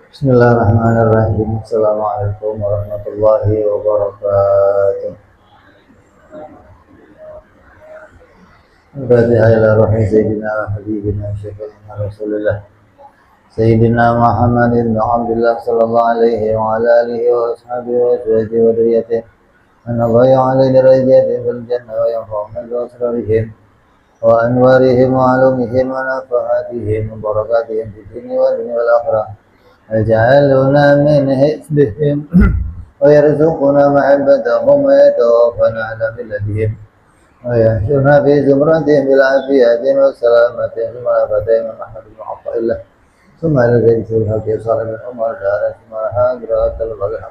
Bismillahirrahmanirrahim. Assalamualaikum warahmatullahi wabarakatuh. Al-Fatihah ila ruhi Sayyidina wa Habibina Syafi'ina Rasulullah Sayyidina Muhammadin wa Abdullah sallallahu alaihi wa ala alihi wa ashabihi wa azwajihi wa dhurriyyatihi wa nadhaya alaihi darajatihim fil jannah wa yanfa'una bi asrarihim wa anwarihim wa alumihim wa nafahatihim wa barakatihim fid dunya wal akhirah. Aj'aluna min hizbihim ويرزقنا محبتهم ويتوفنا على ملتهم ويحشرنا في زمرتهم بالعافية والسلامة ثم الفتين من أحد المعطى إلا ثم إلى ذلك الحق صالح من عمر دار ثم حاضرات الغلح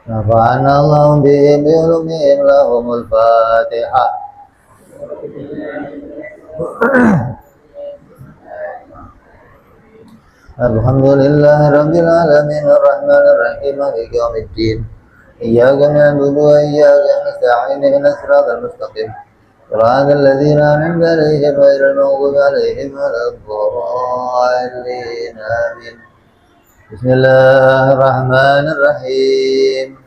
نفعنا الله بهم بعلومهم لهم الفاتحة. Alhamdulillah Rabbil Alamin Ar-Rahman Ar-Rahim Maliki Yawmiddin Iyyaka na'budu wa iyyaka nasta'in ihdinas siratal mustaqim Shiratal ladzina an'amta 'alaihim ghairil maghdubi 'alaihim waladdallin Amin. Bismillahirrahmanirrahim.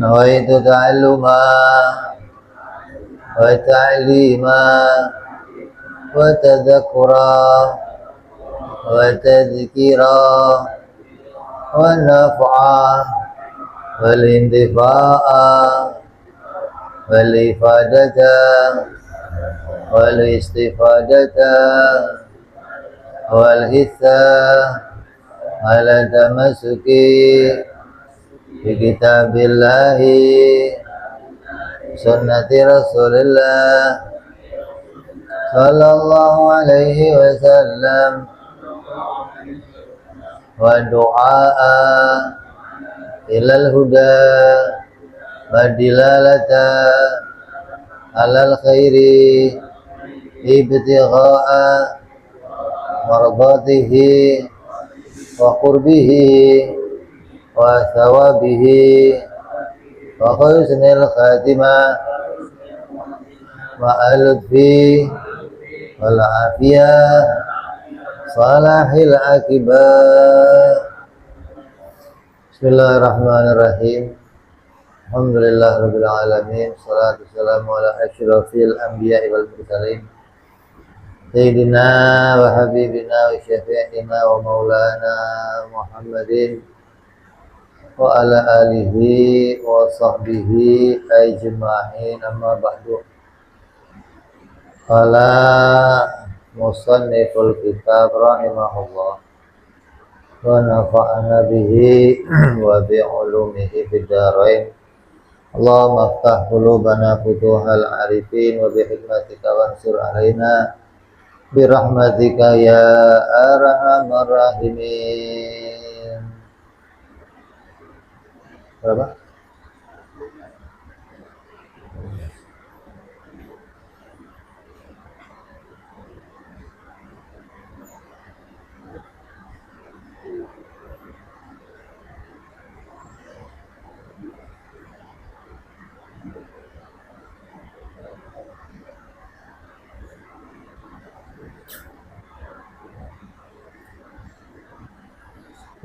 Nawaitu ta'alluma wa ta'lima وتذكرا وتذكيرا ونفعا والانتفاع والإفادة والاستفادة والحثة على التمسك بكتاب الله سنة رسول الله sallallahu alaihi wasallam wa du'a ilal huda wa dilalata alal khairi ibtigha'a mardatihi wa qurbihi wa thawabihi wa husnil khatimah wa al-lutfi wal afiyah salahil akibat. Bismillahirrahmanirrahim. Alhamdulillah rabbil alamin. Salatu wassalamu ala asyrafil anbiya'i wal mursalin Sayyidina wa habibina wa syafi'ina wa maulana Muhammadin wa ala alihi wa sahbihi ajma'in, amma ba'du. Qala musanniful kitab rahimahullah wa nafa'ana bihi wa bi'ulumihi fid dharain. Allahumma aftah qulubana futuhal arifin wa bihikmatika wansur alaina birahmatika ya arhamar rahimin. Berapa?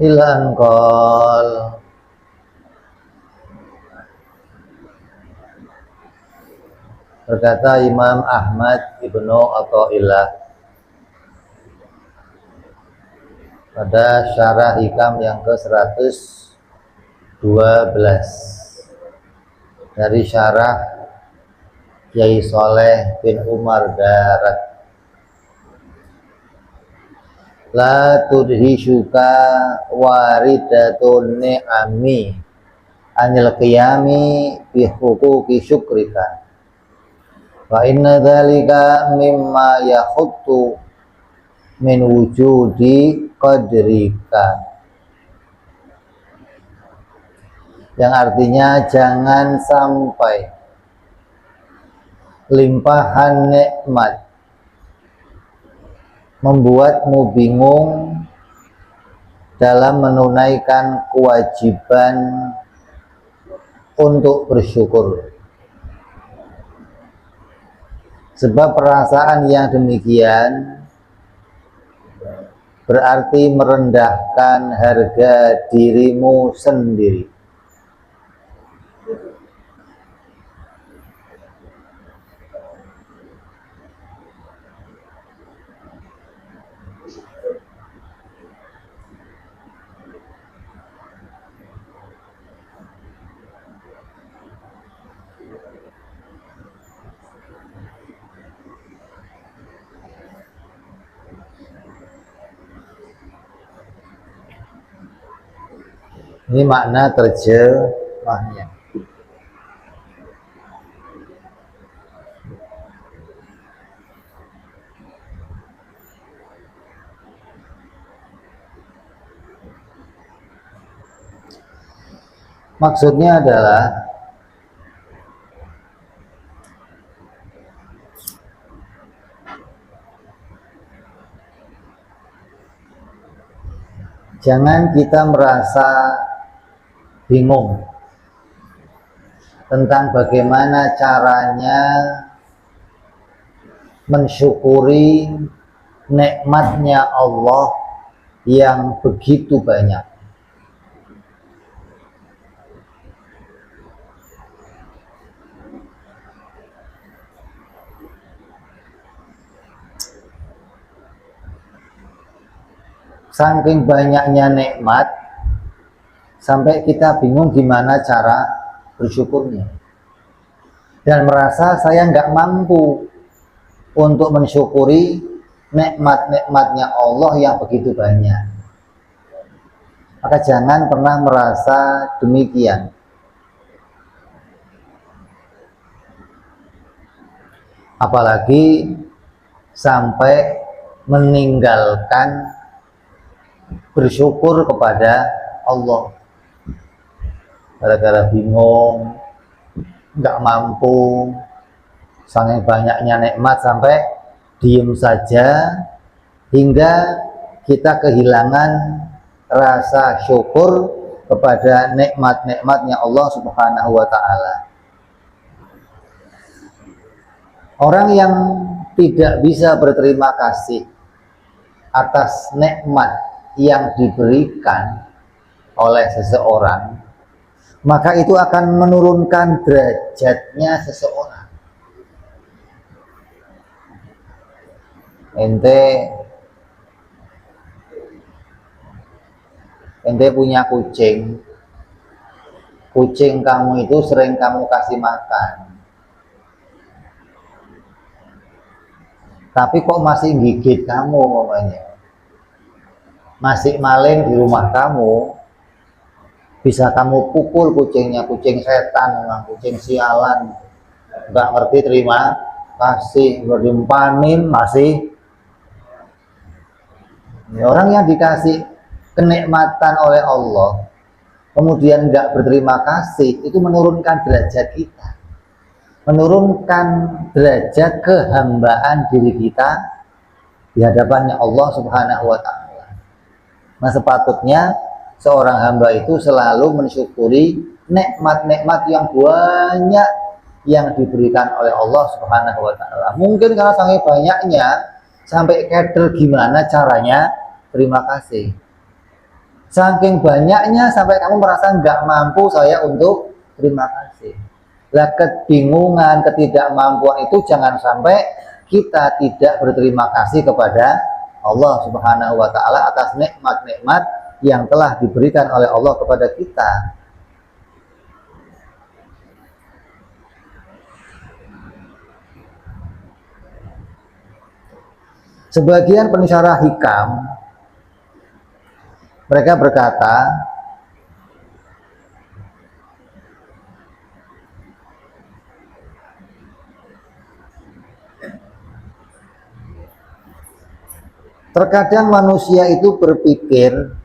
Ilan qol berkata Imam Ahmad Ibnu Athaillah pada syarah hikam yang ke-112 dari syarah Kiai Soleh bin Umar Darat. La tudhishuka waridatun ni'ami anil qiyami bi huquqi syukrika wa inna dzalika mimma yakhuttu min wujudi qadrika, yang artinya jangan sampai limpahan nikmat membuatmu bingung dalam menunaikan kewajiban untuk bersyukur. Sebab perasaan yang demikian berarti merendahkan harga dirimu sendiri. Ini makna terjemahnya. Maksudnya adalah jangan kita merasa bingung tentang bagaimana caranya mensyukuri nikmatnya Allah yang begitu banyak. Saking banyaknya nikmat sampai kita bingung gimana cara bersyukurnya, dan merasa saya nggak mampu untuk mensyukuri nikmat-nikmatnya Allah yang begitu banyak. Maka jangan pernah merasa demikian. Apalagi sampai meninggalkan bersyukur kepada Allah gara-gara bingung, nggak mampu, saking banyaknya nikmat sampai diem saja hingga kita kehilangan rasa syukur kepada nikmat-nikmatnya Allah Subhanahu wa ta'ala. Orang yang tidak bisa berterima kasih atas nikmat yang diberikan oleh seseorang, maka itu akan menurunkan derajatnya seseorang. Ente punya kucing kamu itu sering kamu kasih makan, tapi kok masih gigit kamu namanya, masih maling di rumah kamu, bisa kamu pukul kucingnya, kucing setan, kucing sialan, nggak ngerti terima kasih, berdimpanin masih. Orang yang dikasih kenikmatan oleh Allah kemudian nggak berterima kasih, itu menurunkan derajat kita, menurunkan derajat kehambaan diri kita di hadapannya Allah Subhanahu wa ta'ala. Nah, sepatutnya seorang hamba itu selalu mensyukuri nikmat-nikmat yang banyak yang diberikan oleh Allah Subhanahu wa ta'ala. Mungkin karena saking banyaknya sampai keder gimana caranya terima kasih. Saking banyaknya sampai kamu merasa nggak mampu saya untuk terima kasih. Lah, kebingungan, ketidakmampuan itu jangan sampai kita tidak berterima kasih kepada Allah Subhanahu wa ta'ala atas nikmat-nikmat yang telah diberikan oleh Allah kepada kita. Sebagian pensyarah hikam mereka berkata, terkadang manusia itu berpikir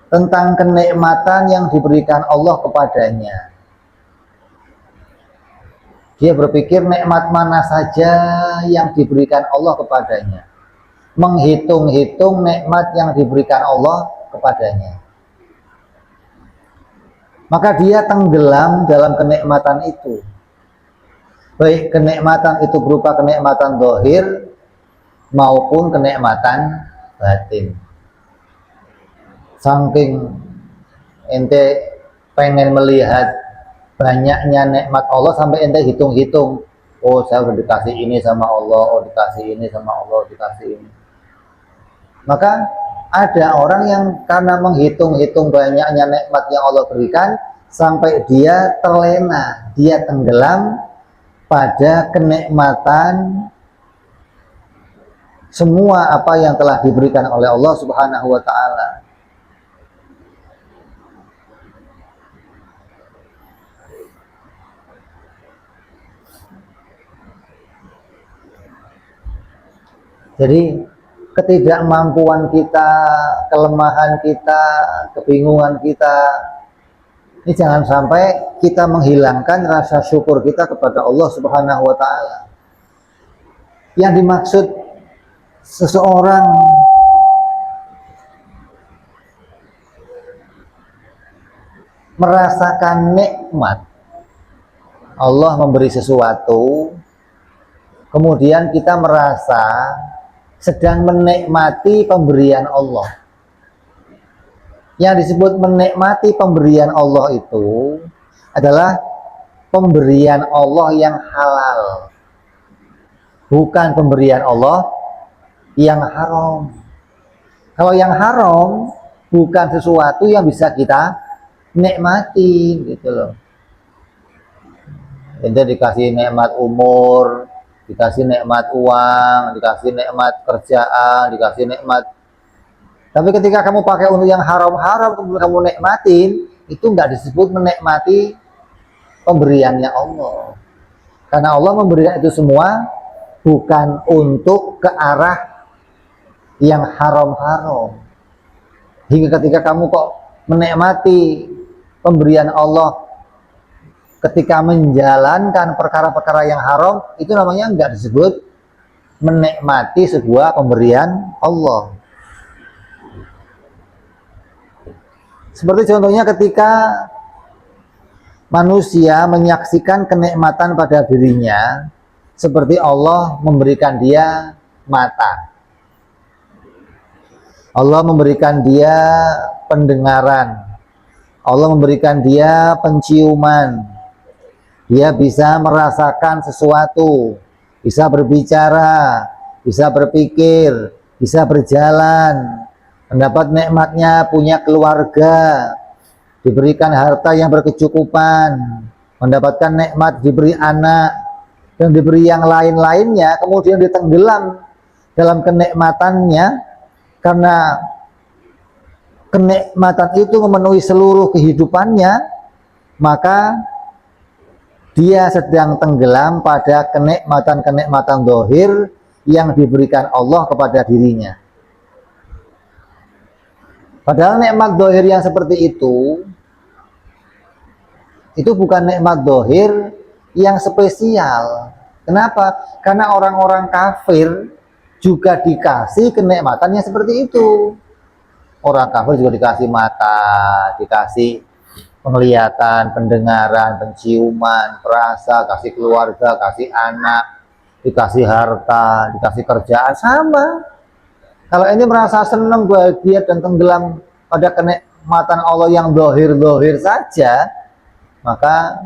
tentang kenikmatan yang diberikan Allah kepadanya. Dia berpikir nikmat mana saja yang diberikan Allah kepadanya, menghitung-hitung nikmat yang diberikan Allah kepadanya. Maka dia tenggelam dalam kenikmatan itu, baik kenikmatan itu berupa kenikmatan zahir maupun kenikmatan batin. Saking ente pengen melihat banyaknya nikmat Allah sampai ente hitung-hitung, oh saya udah dikasih ini sama Allah, oh dikasih ini sama Allah, dikasih ini. Maka ada orang yang karena menghitung-hitung banyaknya nikmat yang Allah berikan sampai dia terlena, dia tenggelam pada kenikmatan semua apa yang telah diberikan oleh Allah Subhanahu wa taala. Jadi ketidakmampuan kita, kelemahan kita, kebingungan kita, ini jangan sampai kita menghilangkan rasa syukur kita kepada Allah Subhanahu wa taala. Yang dimaksud seseorang merasakan nikmat, Allah memberi sesuatu, kemudian kita merasa sedang menikmati pemberian Allah. Yang disebut menikmati pemberian Allah itu adalah pemberian Allah yang halal, bukan pemberian Allah yang haram. Kalau yang haram bukan sesuatu yang bisa kita nikmati, gitu loh. Ente dikasih nikmat umur, dikasih nikmat uang, dikasih nikmat kerjaan, dikasih nikmat. Tapi ketika kamu pakai untuk yang haram-haram kemudian kamu nikmatin, itu nggak disebut menikmati pemberiannya Allah. Karena Allah memberikan itu semua bukan untuk ke arah yang haram-haram. Hingga ketika kamu kok menikmati pemberian Allah ketika menjalankan perkara-perkara yang haram, itu namanya nggak disebut menikmati sebuah pemberian Allah. Seperti contohnya ketika manusia menyaksikan kenikmatan pada dirinya, seperti Allah memberikan dia mata, Allah memberikan dia pendengaran, Allah memberikan dia penciuman, dia bisa merasakan sesuatu, bisa berbicara, bisa berpikir, bisa berjalan, mendapat nikmatnya punya keluarga, diberikan harta yang berkecukupan, mendapatkan nikmat diberi anak, dan diberi yang lain-lainnya, kemudian ditenggelam dalam kenikmatannya, karena kenikmatan itu memenuhi seluruh kehidupannya, maka dia sedang tenggelam pada kenikmatan-kenikmatan zahir yang diberikan Allah kepada dirinya. Padahal nikmat zahir yang seperti itu bukan nikmat zahir yang spesial. Kenapa? Karena orang-orang kafir juga dikasih kenikmatan yang seperti itu. Orang kafir juga dikasih mata, dikasih penglihatan, pendengaran, penciuman, perasa, kasih keluarga, kasih anak, dikasih harta, dikasih kerjaan, sama. Kalau ini merasa senang, bahagia, dan tenggelam pada kenikmatan Allah yang zahir-zahir saja, maka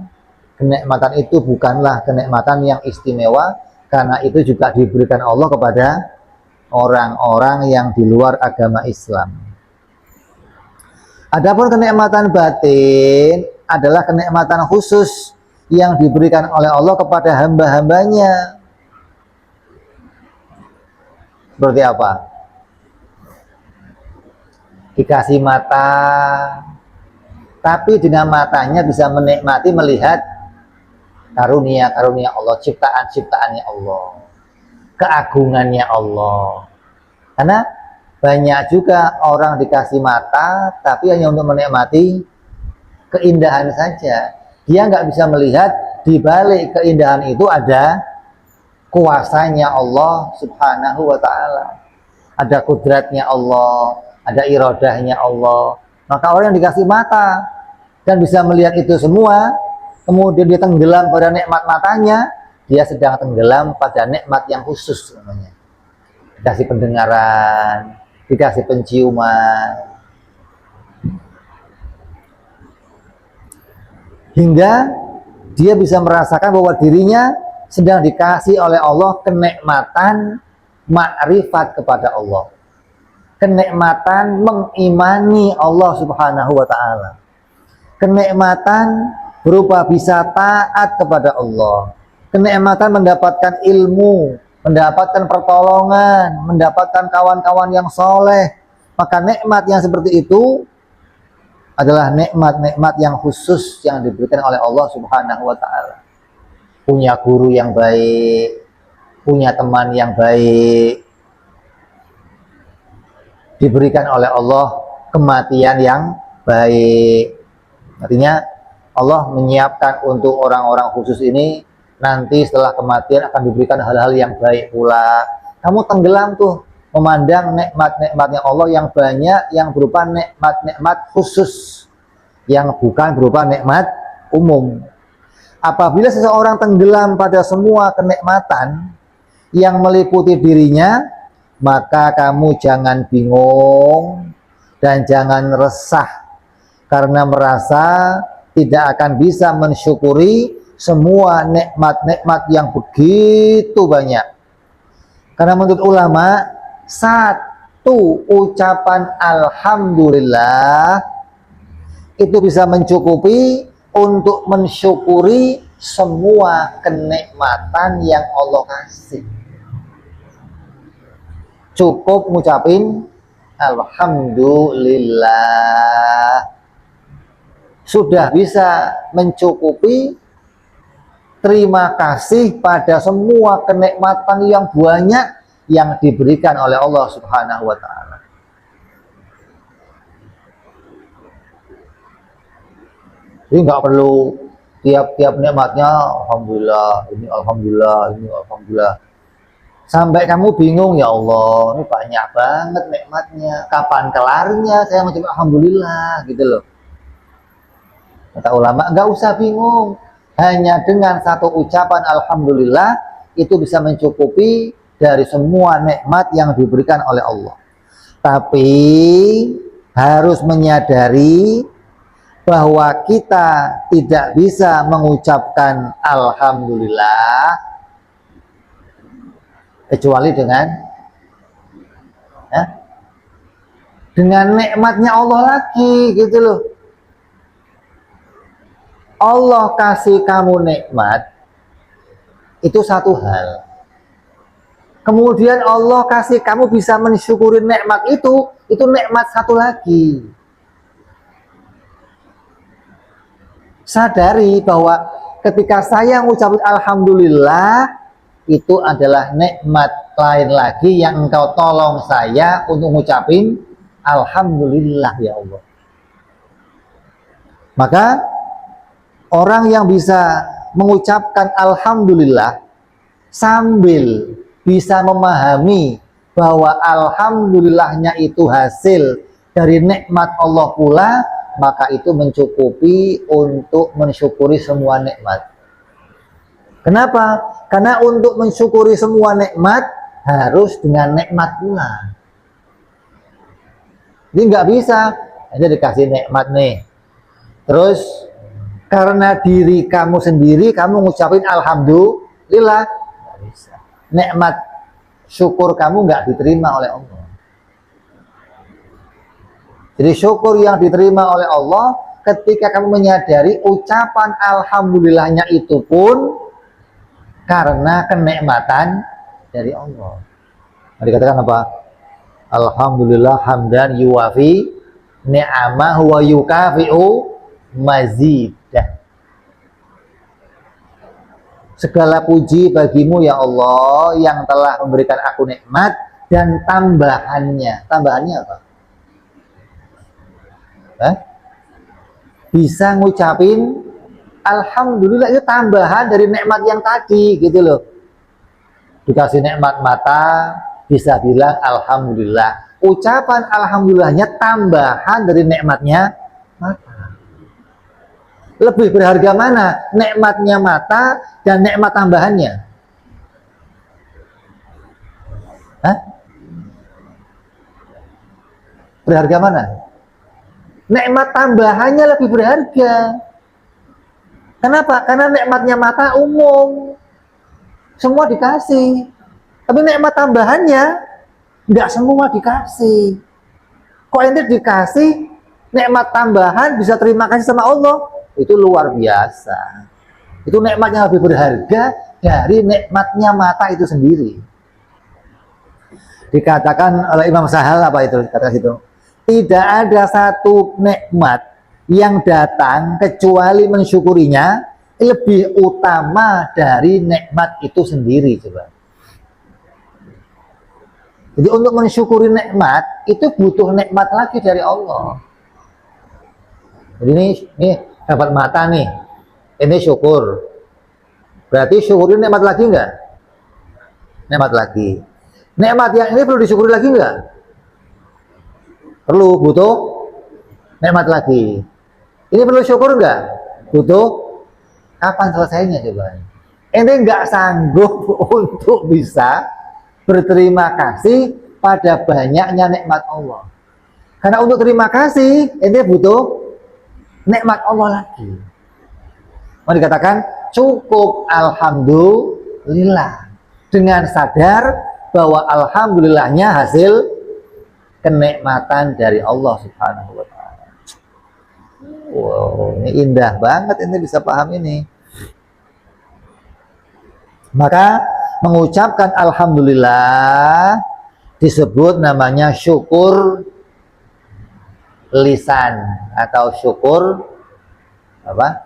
kenikmatan itu bukanlah kenikmatan yang istimewa, karena itu juga diberikan Allah kepada orang-orang yang di luar agama Islam. Adapun kenikmatan batin adalah kenikmatan khusus yang diberikan oleh Allah kepada hamba-hambanya. Seperti apa? Dikasih mata, tapi dengan matanya bisa menikmati melihat karunia-karunia Allah, ciptaan-ciptaannya Allah, keagungannya Allah. Karena banyak juga orang dikasih mata, tapi hanya untuk menikmati keindahan saja. Dia nggak bisa melihat di balik keindahan itu ada kuasanya Allah Subhanahu wa ta'ala, ada kudratnya Allah, ada iradahnya Allah. Maka orang yang dikasih mata dan bisa melihat itu semua, kemudian dia tenggelam pada nikmat matanya, dia sedang tenggelam pada nikmat yang khusus namanya. Dikasih pendengaran, dikasih penciuman, hingga dia bisa merasakan bahwa dirinya sedang dikasih oleh Allah kenikmatan makrifat kepada Allah, kenikmatan mengimani Allah Subhanahu wa Ta'ala, kenikmatan berupa bisa taat kepada Allah, kenikmatan mendapatkan ilmu, mendapatkan pertolongan, mendapatkan kawan-kawan yang soleh. Maka nikmat yang seperti itu adalah nikmat-nikmat yang khusus yang diberikan oleh Allah Subhanahu wa Ta'ala. Punya guru yang baik, punya teman yang baik, diberikan oleh Allah kematian yang baik. Artinya Allah menyiapkan untuk orang-orang khusus ini nanti setelah kematian akan diberikan hal-hal yang baik pula. Kamu tenggelam tuh memandang nikmat-nikmatnya Allah yang banyak, yang berupa nikmat-nikmat khusus, yang bukan berupa nikmat umum. Apabila seseorang tenggelam pada semua kenikmatan yang meliputi dirinya, maka kamu jangan bingung dan jangan resah karena merasa tidak akan bisa mensyukuri semua nikmat-nikmat yang begitu banyak. Karena menurut ulama, satu ucapan alhamdulillah itu bisa mencukupi untuk mensyukuri semua kenikmatan yang Allah kasih. Cukup ngucapin alhamdulillah, sudah bisa mencukupi terima kasih pada semua kenikmatan yang banyak yang diberikan oleh Allah Subhanahu wa Ta'ala. Jadi nggak perlu tiap-tiap nikmatnya alhamdulillah, ini alhamdulillah, ini alhamdulillah. Sampai kamu bingung, ya Allah, ini banyak banget nikmatnya, kapan kelarnya saya mencoba alhamdulillah gitu loh. Kata ulama, nggak usah bingung, hanya dengan satu ucapan alhamdulillah itu bisa mencukupi dari semua nikmat yang diberikan oleh Allah. Tapi harus menyadari bahwa kita tidak bisa mengucapkan alhamdulillah kecuali dengan nikmatnya Allah lagi gitu loh. Allah kasih kamu nikmat itu satu hal. Kemudian Allah kasih kamu bisa mensyukuri nikmat itu nikmat satu lagi. Sadari bahwa ketika saya mengucapkan alhamdulillah, itu adalah nikmat lain lagi yang engkau tolong saya untuk mengucapin alhamdulillah ya Allah. Maka orang yang bisa mengucapkan alhamdulillah sambil bisa memahami bahwa alhamdulillahnya itu hasil dari nikmat Allah pula, maka itu mencukupi untuk mensyukuri semua nikmat. Kenapa? Karena untuk mensyukuri semua nikmat harus dengan nikmat pula. Jadi nggak bisa, aja dikasih nikmat nih. Terus karena diri kamu sendiri kamu ngucapin alhamdulillah, nggak bisa. Nikmat syukur kamu nggak diterima oleh Allah. Jadi syukur yang diterima oleh Allah ketika kamu menyadari ucapan alhamdulillahnya itu pun karena kenikmatan dari Allah. Nah, dikatakan apa? Alhamdulillah hamdan yuwafi ni'amahu wa yukafi'u mazidah. Segala puji bagimu ya Allah yang telah memberikan aku nikmat dan tambahannya. Tambahannya apa? Bisa ngucapin alhamdulillah, itu tambahan dari nikmat yang tadi gitu loh. Dikasih nikmat mata bisa bilang alhamdulillah. Ucapan alhamdulillahnya tambahan dari nikmatnya mata. Lebih berharga mana? Nikmatnya mata dan nikmat tambahannya. Hah? Berharga mana? Nikmat tambahannya lebih berharga. Kenapa? Karena nikmatnya mata umum, semua dikasih. Tapi nikmat tambahannya nggak semua dikasih. Kok ente dikasih nikmat tambahan bisa terima kasih sama Allah? Itu luar biasa. Itu nikmatnya lebih berharga dari nikmatnya mata itu sendiri. Dikatakan oleh Imam Sahal apa itu? Kata situ. Tidak ada satu nikmat yang datang kecuali mensyukurinya lebih utama dari nikmat itu sendiri. Coba. Jadi untuk mensyukuri nikmat itu butuh nikmat lagi dari Allah. Jadi ini dapat mata nih, ini syukur. Berarti syukurin nikmat lagi enggak? Nikmat lagi. Nikmat yang ini perlu disyukuri lagi enggak? Perlu, butuh nikmat lagi. Ini perlu syukur enggak? Butuh. Kapan selesainya coba? Ini enggak sanggup untuk bisa berterima kasih pada banyaknya nikmat Allah. Karena untuk terima kasih, ini butuh nikmat Allah lagi. Mau dikatakan cukup alhamdulillah dengan sadar bahwa alhamdulillahnya hasil kenikmatan dari Allah Subhanahu wa taala. Wow, ini indah banget, ini bisa paham ini. Maka mengucapkan alhamdulillah disebut namanya syukur lisan atau syukur apa?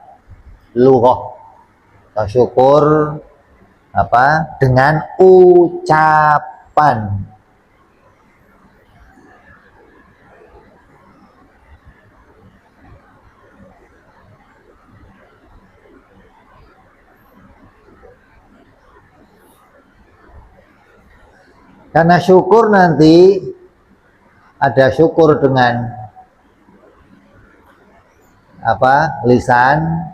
Lughah. Atau syukur apa? Dengan ucapan. Karena syukur nanti ada syukur dengan apa? Lisan,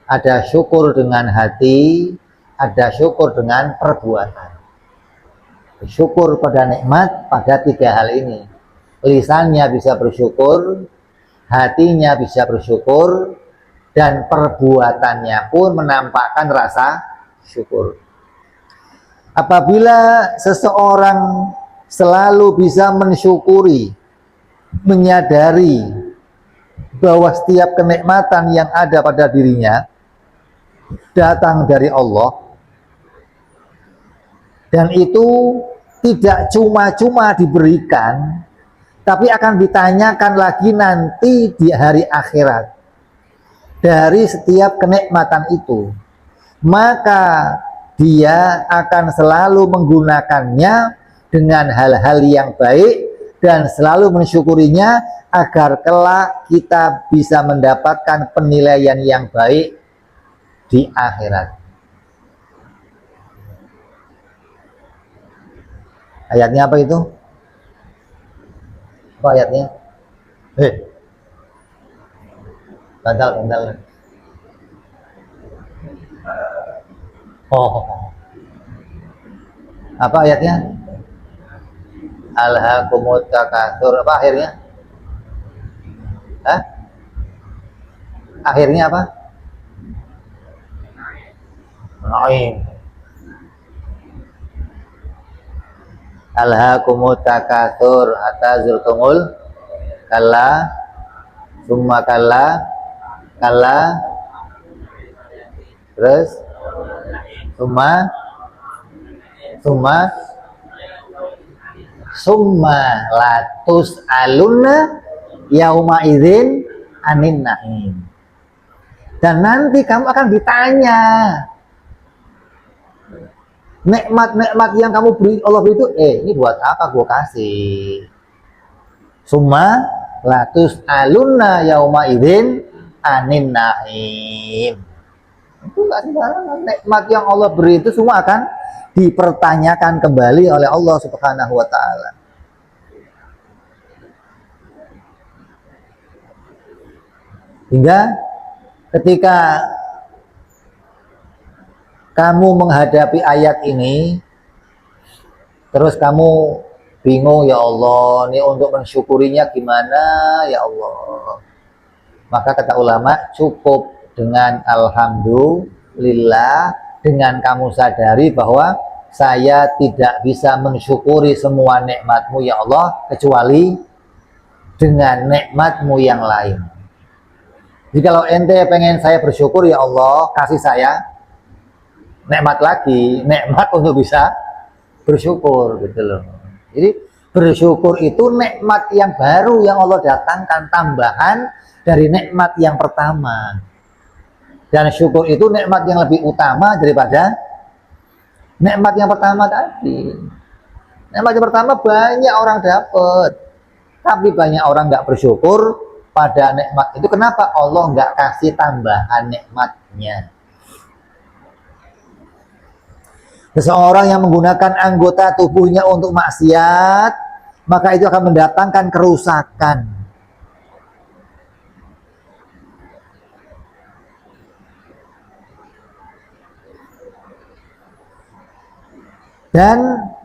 ada syukur dengan hati, ada syukur dengan perbuatan. Syukur pada nikmat pada tiga hal ini. Lisannya bisa bersyukur, hatinya bisa bersyukur, dan perbuatannya pun menampakkan rasa syukur. Apabila seseorang selalu bisa mensyukuri, menyadari bahwa setiap kenikmatan yang ada pada dirinya datang dari Allah, dan itu tidak cuma-cuma diberikan, tapi akan ditanyakan lagi nanti di hari akhirat dari setiap kenikmatan itu, maka dia akan selalu menggunakannya dengan hal-hal yang baik dan selalu mensyukurinya agar kelak kita bisa mendapatkan penilaian yang baik di akhirat. Ayatnya apa itu? Apa ayatnya? Bantal. Oh. Apa ayatnya? Alhaakumut takatsur. Apa akhirnya? Hah? Akhirnya apa? Naim. Alhaakumut takatsur hatta zurtumul kalla summa kalla terus summa latus alunna yauma idzin anin naim. Dan nanti kamu akan ditanya nikmat-nikmat yang kamu beri Allah beri itu, ini buat apa gua kasih? Summa latus alunna yauma idzin anin naim. Itu nggak sembarangan. Nikmat yang Allah beri itu semua akan dipertanyakan kembali oleh Allah Subhanahu wa taala. Hingga Ketika kamu menghadapi ayat ini, terus kamu bingung, ya Allah, ini untuk mensyukurinya gimana ya Allah. Maka kata ulama, cukup dengan alhamdulillah, dengan kamu sadari bahwa saya tidak bisa mensyukuri semua nikmatmu ya Allah, kecuali dengan nikmatmu yang lain. Jadi kalau ente pengen saya bersyukur, ya Allah kasih saya nikmat lagi, nikmat untuk bisa bersyukur gitu loh. Jadi bersyukur itu nikmat yang baru yang Allah datangkan, tambahan dari nikmat yang pertama. Dan syukur itu nikmat yang lebih utama daripada nikmat yang pertama tadi. Nikmat yang pertama banyak orang dapat, tapi banyak orang nggak bersyukur pada nikmat itu. Kenapa Allah nggak kasih tambahan nikmatnya? Seseorang yang menggunakan anggota tubuhnya untuk maksiat, maka itu akan mendatangkan kerusakan. Dan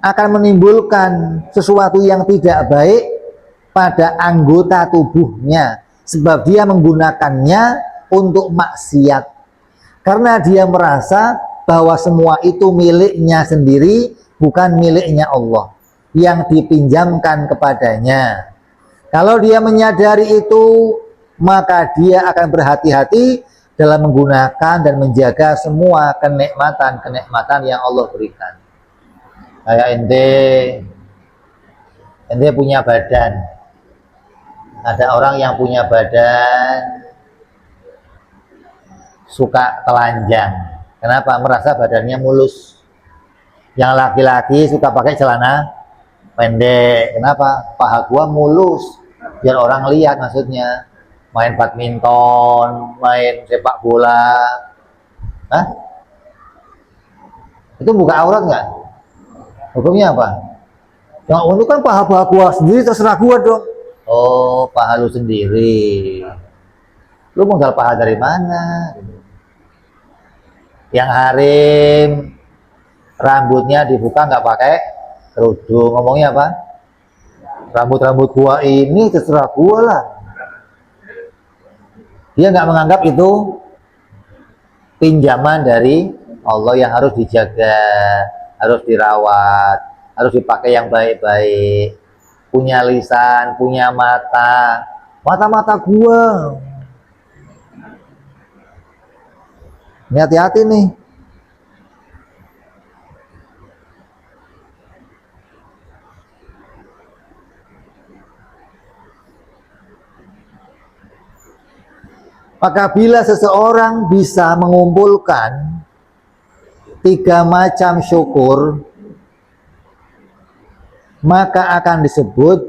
akan menimbulkan sesuatu yang tidak baik pada anggota tubuhnya, sebab dia menggunakannya untuk maksiat. Karena dia merasa bahwa semua itu miliknya sendiri, bukan miliknya Allah yang dipinjamkan kepadanya. Kalau dia menyadari itu, maka dia akan berhati-hati dalam menggunakan dan menjaga semua kenikmatan-kenikmatan yang Allah berikan. Kayak ente punya badan. Ada orang yang punya badan suka telanjang. Kenapa? Merasa badannya mulus. Yang laki-laki suka pakai celana pendek. Kenapa? Paha gua mulus. Biar orang lihat maksudnya. Main badminton, main sepak bola. Hah? Itu buka aurat nggak? Hukumnya apa? Yang itu kan paha gua sendiri, terserah gua dong. Oh, paha lu sendiri. Lu modal paha dari mana? Yang harim rambutnya dibuka nggak pakai kerudung, ngomongnya apa? Rambut gua ini terserah gua lah. Dia nggak menganggap itu pinjaman dari Allah yang harus dijaga, harus dirawat, harus dipakai yang baik-baik. Punya lisan, punya mata, mata gua. Ini hati-hati nih. Maka bila seseorang bisa mengumpulkan 3 macam syukur, maka akan disebut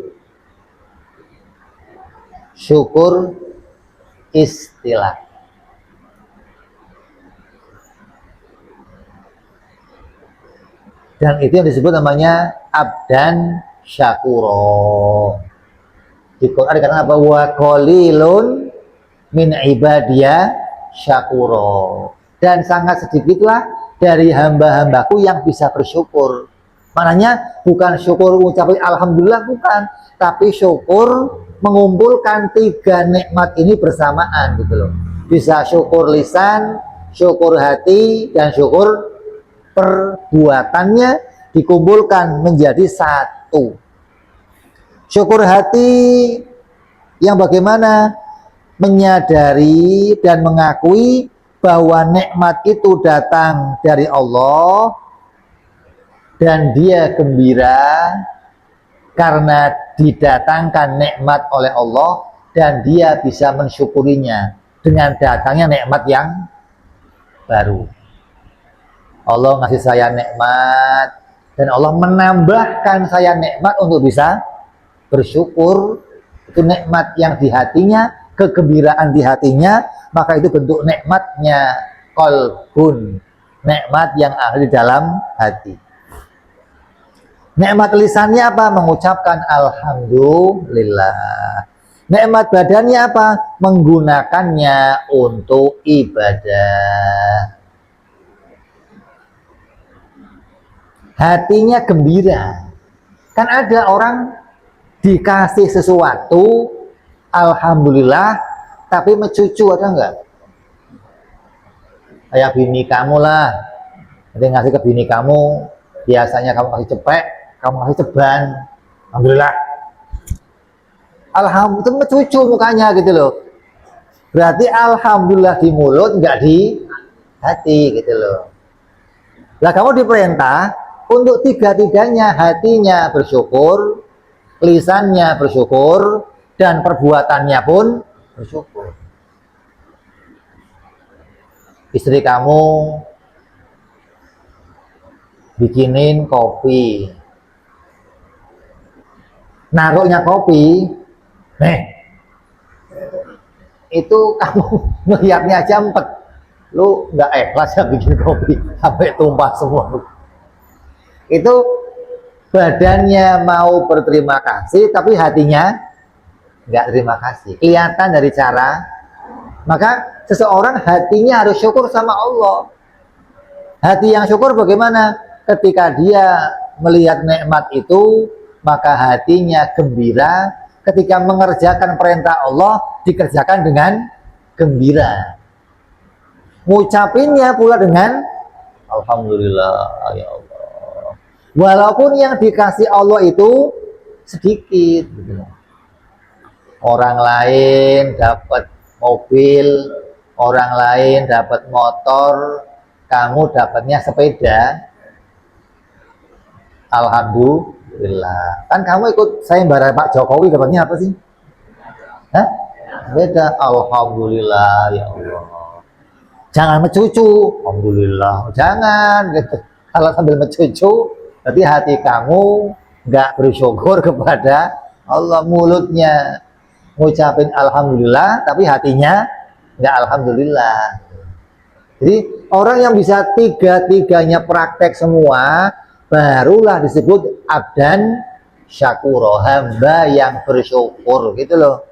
syukur istilah. Dan itu yang disebut namanya abdan syakuro. Di Quran dikatakan apa? Wa qalilun min ibadiyah syakuro. Dan sangat sedikitlah dari hamba-hambaku yang bisa bersyukur. Maknanya bukan syukur ucapin alhamdulillah, bukan, tapi syukur mengumpulkan 3 nikmat ini bersamaan gitu loh. Bisa syukur lisan, syukur hati, dan syukur perbuatannya dikumpulkan menjadi satu. Syukur hati yang bagaimana? Menyadari dan mengakui bahwa nikmat itu datang dari Allah dan dia gembira karena didatangkan nikmat oleh Allah dan dia bisa mensyukurinya dengan datangnya nikmat yang baru. Allah ngasih saya nikmat dan Allah menambahkan saya nikmat untuk bisa bersyukur. Itu nikmat yang di hatinya, kegembiraan di hatinya, maka itu bentuk nikmatnya qalbun, nikmat yang ada di dalam hati. Nikmat lisannya apa? Mengucapkan alhamdulillah. Nikmat badannya apa? Menggunakannya untuk ibadah. Hatinya gembira. Kan ada orang dikasih sesuatu, alhamdulillah, tapi mencucu, ada enggak? Kayak bini kamu lah, nanti ngasih ke bini kamu, biasanya kamu kasih cepek, kamu kasih ceban, alhamdulillah. Alhamdulillah, mencucu mukanya gitu loh. Berarti alhamdulillah di mulut, enggak di hati gitu loh. Lah kamu diperintah untuk tiga-tiganya, hatinya bersyukur, lisannya bersyukur, dan perbuatannya pun bersyukur. Istri kamu bikinin kopi, naruhnya kopi, itu kamu melihatnya aja empet, lu nggak ikhlas ya bikin kopi sampai tumpah semua. Itu badannya mau berterima kasih, tapi hatinya nggak terima kasih. Kelihatan dari cara. Maka seseorang hatinya harus syukur sama Allah. Hati yang syukur bagaimana? Ketika dia melihat nikmat itu, maka hatinya gembira. Ketika mengerjakan perintah Allah, dikerjakan dengan gembira. Ngucapinnya pula dengan alhamdulillah ya Allah. Walaupun yang dikasih Allah itu sedikit. Orang lain dapat mobil, orang lain dapat motor, kamu dapatnya sepeda. Alhamdulillah. Kan kamu ikut sayembara Pak Jokowi, dapatnya apa sih? Hah? Sepeda. Alhamdulillah ya Allah. Jangan mencucu. Alhamdulillah. Jangan gitu. Kalau sambil mencucu, berarti hati kamu nggak bersyukur kepada Allah. Mulutnya ngucapin alhamdulillah, tapi hatinya nggak alhamdulillah. Jadi orang yang bisa tiga-tiganya praktek semua, barulah disebut abdan syakuro, hamba yang bersyukur gitu loh.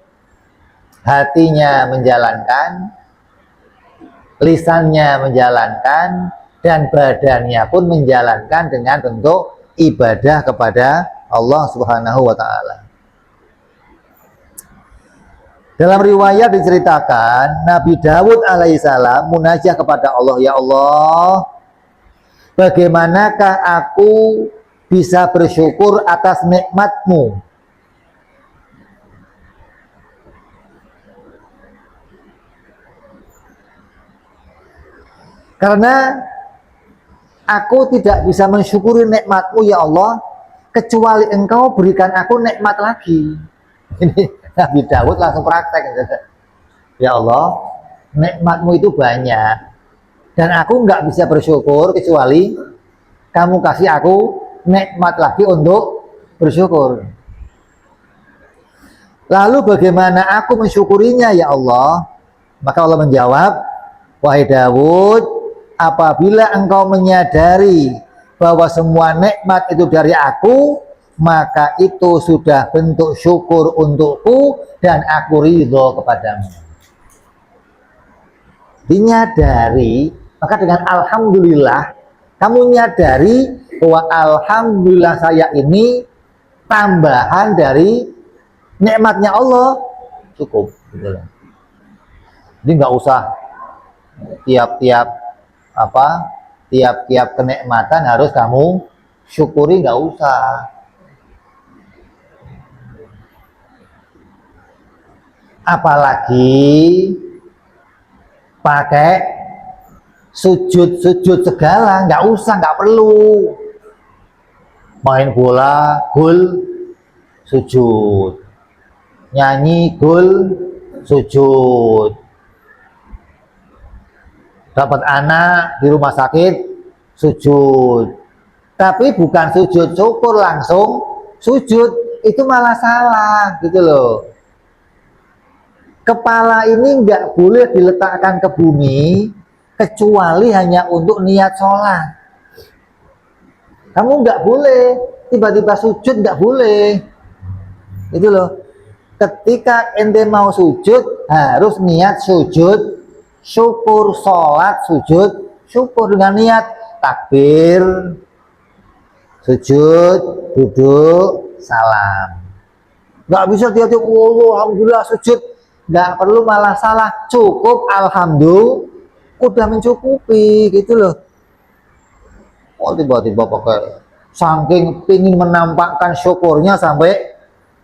Hatinya menjalankan, lisannya menjalankan, dan badannya pun menjalankan dengan bentuk ibadah kepada Allah Subhanahu wa Ta'ala. Dalam riwayat diceritakan Nabi Dawud alaihissalam munajat kepada Allah, ya Allah, bagaimanakah aku bisa bersyukur atas nikmat-Mu? Karena aku tidak bisa mensyukuri nikmat-Mu ya Allah, kecuali Engkau berikan aku nikmat lagi. Ini Nabi Dawud langsung praktek. Ya Allah, nikmat-Mu itu banyak, dan aku nggak bisa bersyukur kecuali Kamu kasih aku nikmat lagi untuk bersyukur. Lalu bagaimana aku mensyukurinya ya Allah? Maka Allah menjawab, wahai Dawud, apabila engkau menyadari bahwa semua nikmat itu dari aku, maka itu sudah bentuk syukur untukku dan aku ridho kepadamu. Dinyadari, maka dengan alhamdulillah kamu nyadari bahwa alhamdulillah saya ini tambahan dari nikmatnya Allah, cukup gitu. Jadi nggak usah tiap-tiap kenikmatan harus kamu syukuri, nggak usah. Apalagi pakai sujud segala, nggak usah, nggak perlu. Main bola, gol, sujud. Nyanyi, gol, sujud. Dapat anak di rumah sakit, sujud. Tapi bukan sujud syukur langsung sujud, itu malah salah gitu loh. Kepala ini nggak boleh diletakkan ke bumi kecuali hanya untuk niat sholat. Kamu nggak boleh tiba-tiba sujud, nggak boleh, itu loh. Ketika ente mau sujud harus niat sujud syukur, sholat sujud syukur dengan niat takbir, sujud, duduk, salam. Nggak bisa tiap-tiap alhamdulillah sujud, nggak perlu malah salah, cukup alhamdulillah udah mencukupi gitu loh. Oh tiba-tiba pakai saking pingin menampakkan syukurnya sampai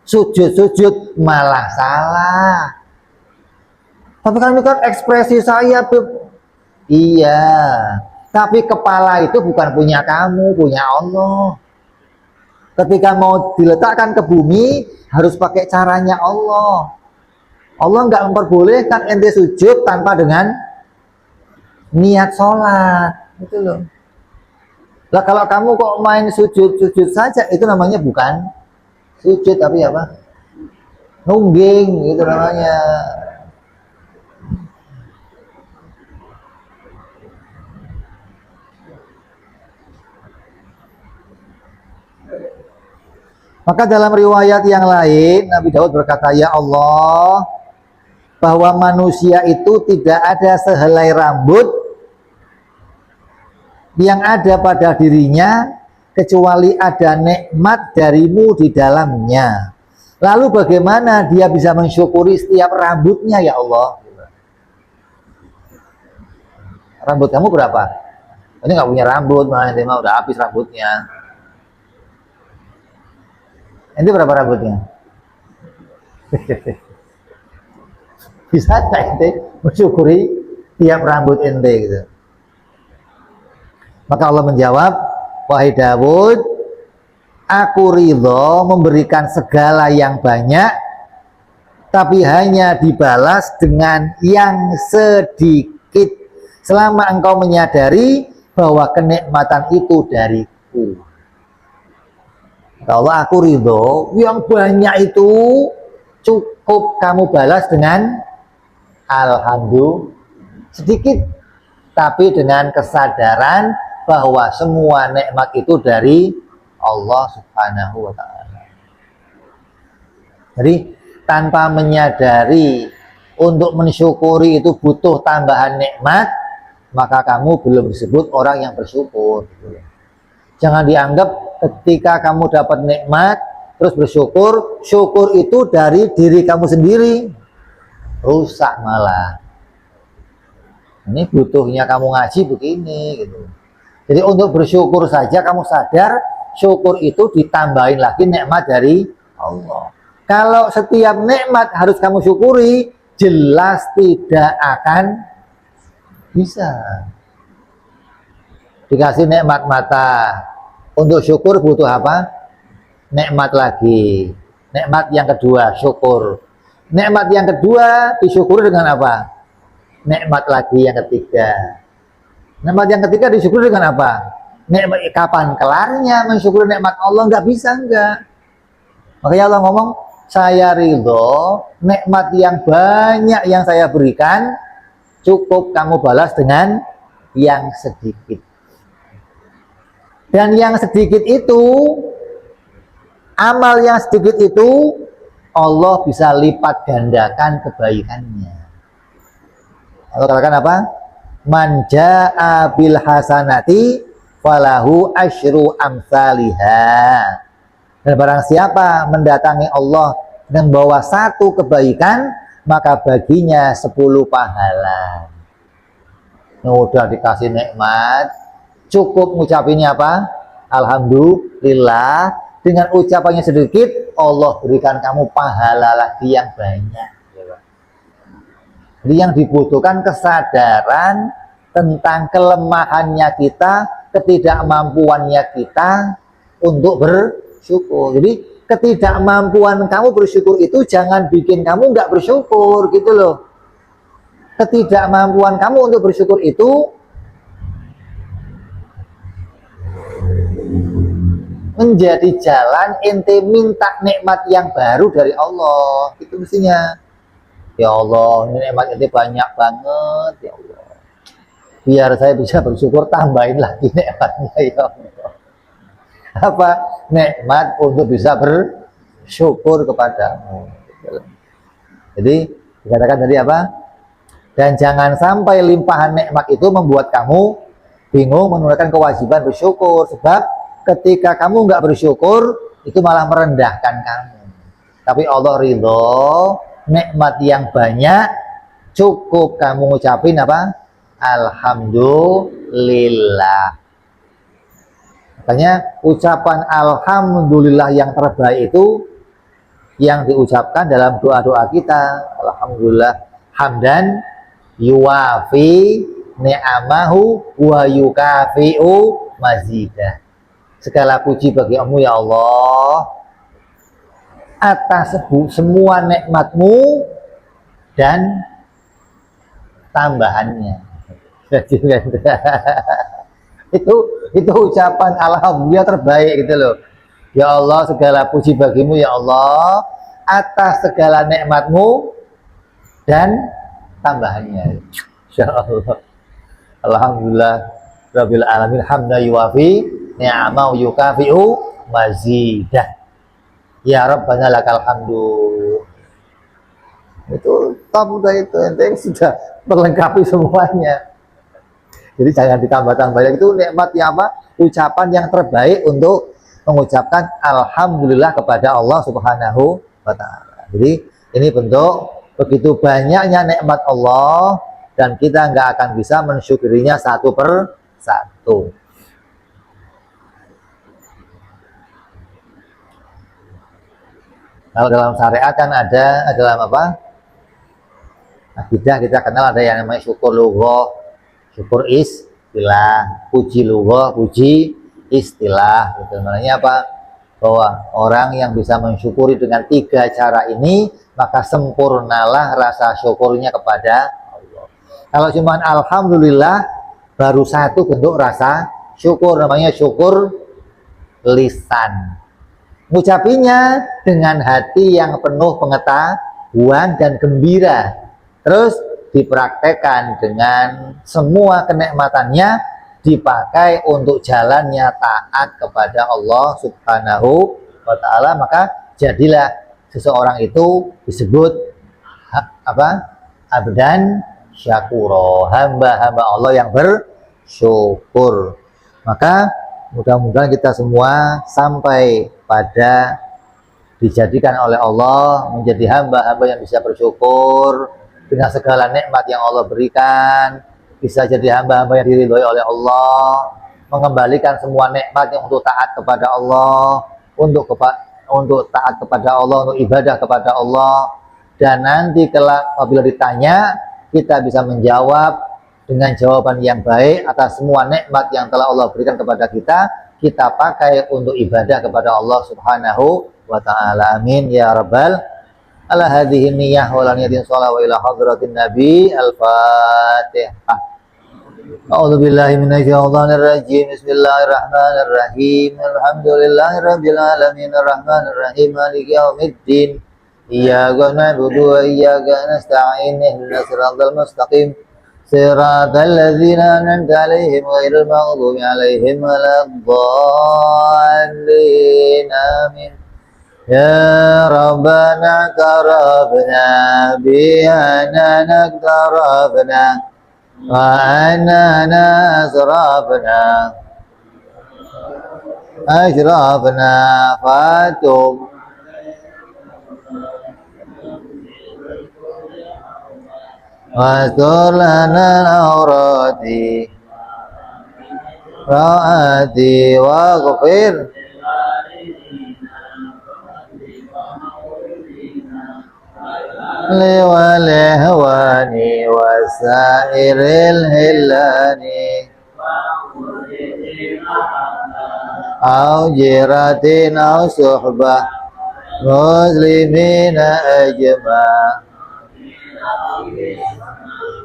sujud-sujud malah salah. Tapi kan ini kan ekspresi saya tuh. Iya, tapi kepala itu bukan punya kamu, punya Allah. Ketika mau diletakkan ke bumi harus pakai caranya Allah. Allah nggak memperbolehkan ente sujud tanpa dengan niat sholat, gitu loh. Lah kalau kamu kok main sujud-sujud saja, itu namanya bukan sujud tapi apa? Nungging, gitu namanya. Maka dalam riwayat yang lain Nabi Daud berkata, ya Allah, bahwa manusia itu tidak ada sehelai rambut yang ada pada dirinya kecuali ada nikmat darimu di dalamnya. Lalu bagaimana dia bisa mensyukuri setiap rambutnya ya Allah? Rambut kamu berapa? Ini nggak punya rambut, mah udah habis rambutnya. Ini berapa rambutnya? Bisa nggak ente mensyukuri tiap rambut ente gitu? Maka Allah menjawab, wahai Daud, aku ridho memberikan segala yang banyak, tapi hanya dibalas dengan yang sedikit, selama engkau menyadari bahwa kenikmatan itu dariku. Kalau aku ridho, yang banyak itu cukup kamu balas dengan alhamdulillah sedikit, tapi dengan kesadaran bahwa semua nikmat itu dari Allah Subhanahu wa Ta'ala. Jadi tanpa menyadari untuk mensyukuri itu butuh tambahan nikmat, maka kamu belum disebut orang yang bersyukur. Jangan dianggap ketika kamu dapat nikmat terus bersyukur, syukur itu dari diri kamu sendiri, rusak malah. Ini butuhnya kamu ngaji begini gitu. Jadi untuk bersyukur saja kamu sadar syukur itu ditambahin lagi nikmat dari Allah. Kalau setiap nikmat harus kamu syukuri, jelas tidak akan bisa. Dikasih nikmat mata, untuk syukur butuh apa? Nikmat lagi. Nikmat yang kedua, syukur. Nikmat yang kedua disyukuri dengan apa? Nikmat lagi yang ketiga. Nikmat yang ketiga disyukuri dengan apa? Nikmat, kapan kelarnya mensyukuri nikmat Allah? Nggak bisa, enggak. Makanya Allah ngomong, saya ridho nikmat yang banyak yang saya berikan, cukup kamu balas dengan yang sedikit. Dan yang sedikit itu, amal yang sedikit itu, Allah bisa lipat gandakan kebaikannya. Allah katakan apa? Man jaa bil hasanati falahu asyru amsalihha. Dan barang siapa mendatangi Allah dengan bawa satu kebaikan, maka baginya 10 pahala. Udah dikasih nikmat, cukup ngucapinnya apa? Alhamdulillah. Dengan ucapannya sedikit, Allah berikan kamu pahala lagi yang banyak. Jadi yang dibutuhkan kesadaran tentang kelemahannya kita, ketidakmampuannya kita untuk bersyukur. Jadi ketidakmampuan kamu bersyukur itu jangan bikin kamu nggak bersyukur gitu loh. Ketidakmampuan kamu untuk bersyukur itu menjadi jalan ente minta nikmat yang baru dari Allah. Itu mestinya. Ya Allah, ini nikmat ente banyak banget ya Allah. Biar saya bisa bersyukur, tambahin lagi nikmatnya ya Allah. Apa? Nikmat untuk bisa bersyukur kepadamu. Jadi dikatakan tadi apa? Dan jangan sampai limpahan nikmat itu membuat kamu bingung menunaikan kewajiban bersyukur, sebab ketika kamu nggak bersyukur itu malah merendahkan kamu. Tapi Allah ridho nikmat yang banyak, cukup kamu ngucapin apa? Alhamdulillah. Makanya ucapan alhamdulillah yang terbaik itu yang diucapkan dalam doa-doa kita. Alhamdulillah hamdan yuwafi ni'amahu wa yukafi'u mazidah. Segala puji bagimu ya Allah atas semua nikmatmu dan tambahannya. itu ucapan alhamdulillah terbaik gitu loh. Ya Allah, segala puji bagimu ya Allah atas segala nikmatmu dan tambahannya. Insyaallah. Alhamdulillah rabbil alamin hamda yuwafi ni'amahu yukafi'u mazidah. Ya Rabbana lakal hamdu. Itu top udah itu, ente sudah melengkapi semuanya. Jadi jangan ditambah-tambah. Itu nikmat yang apa? Ucapan yang terbaik untuk mengucapkan alhamdulillah kepada Allah Subhanahu wa taala. Jadi ini bentuk begitu banyaknya nikmat Allah dan kita nggak akan bisa mensyukurinya satu per satu. Kalau dalam syariat kan ada dalam apa? Akidah kita kenal ada yang namanya syukur lughah, syukur istilah, puji lughah, puji istilah. Gitu. Maknanya apa? Bahwa orang yang bisa mensyukuri dengan 3 cara ini, maka sempurnalah rasa syukurnya kepada Allah. Kalau cuma alhamdulillah, baru satu bentuk rasa syukur, namanya syukur lisan. Ngucapinya dengan hati yang penuh pengetahuan dan gembira. Terus dipraktekkan dengan semua kenikmatannya dipakai untuk jalannya taat kepada Allah Subhanahu wa taala, maka jadilah seseorang itu disebut apa? Abdan syakuro, hamba-hamba Allah yang bersyukur. Maka mudah-mudahan kita semua sampai pada dijadikan oleh Allah menjadi hamba-hamba yang bisa bersyukur dengan segala nikmat yang Allah berikan, bisa jadi hamba-hamba yang diridhoi oleh Allah, mengembalikan semua nikmat yang untuk taat kepada Allah, untuk taat kepada Allah, untuk ibadah kepada Allah, dan nanti kelak apabila ditanya kita bisa menjawab dengan jawaban yang baik atas semua nikmat yang telah Allah berikan kepada kita pakai untuk ibadah kepada Allah Subhanahu wa ta'ala. Amin ya rabbal ala hadhihi niyyah wa la niyatin shalah wa ila hadratin nabi al-fatihah. A'udzu billahi minasy syaithanir rajim. Bismillahirrahmanirrahim. Alhamdulillahi rabbil alamin arrahmanir rahim maliki yaumiddin. Iyyaka na'budu wa iyyaka nasta'in ihdinas siratal mustaqim. Siratal ladzina an'amta 'alaihim ghairil maghdubi 'alaihim waladdallin. Amin. Ya Rabbana qarabna bi'anana qarabna wa anana asrafna fatub wastur lana al-awrati ra'ati wa ghafir li wal hawani wa sairil hilani au jiratin au suhbah muslimina ajma'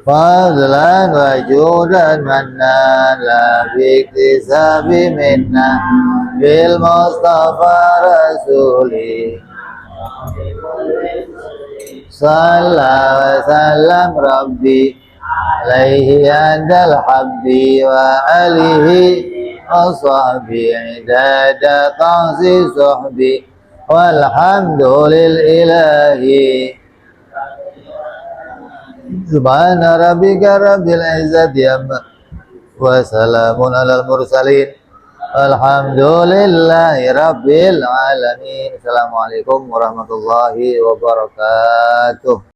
fadlan wa judan manna la biktisabi minna bil mustafa rasuli sallallahu sallam rabbi alaihi andal habbi wa alihi wa sahbihi dada tangsi sahbi walhamdulillahi. Subhana rabbika rabbil izzati amma wa salamun alal mursalin. Alhamdulillahi rabbil alamin. Assalamualaikum warahmatullahi wabarakatuh.